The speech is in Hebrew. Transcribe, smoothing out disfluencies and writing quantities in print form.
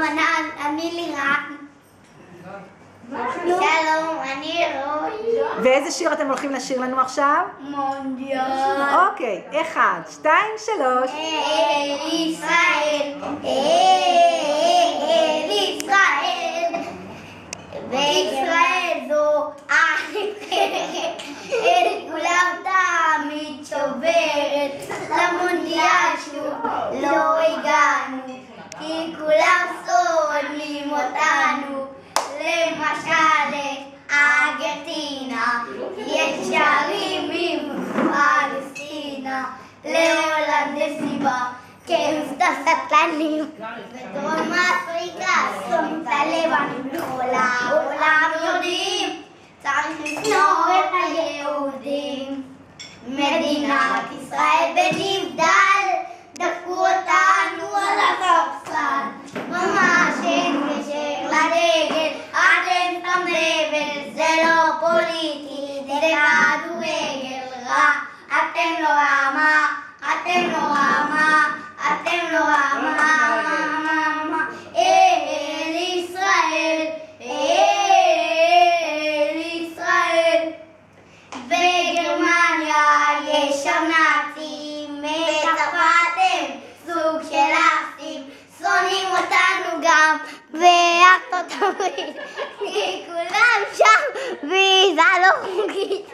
אני לירן. שלום, אני רוי. ואיזה שיר אתם הולכים לשיר לנו עכשיו? מונדיאל. אוקיי, 1, 2, 3. ישראל, ישראל, וישראל זו הנבחרת, כולם תמיד שוברת, למונדיאל שוב לא הגענו, כי כולם שונאים אותנו. למשל ארגנטינה, יש שערים עם פלסטינה, להולנד סיבה, כיף הסטלנים, ודרום אפריקה שונאים את הלבנים, בכל העולם יודעים, צריך לשנוא את היהודים. מדינת ישראל בנבדל, דפקו אותנו על הספסל, ממש אין קשר לדגל, אתם סתם זבל, זה לא פוליטי, זה כדורגל רע, אתם לא רמה, אתם לא רמה, אתם לא רמה. אל ישראל, אל ישראל. בגרמניה יש שם נאצים, בצרפת הם סוג של אסים, שונאים אותנו גם בארצות הברית, כי כולם שם ויזה לא חוקית.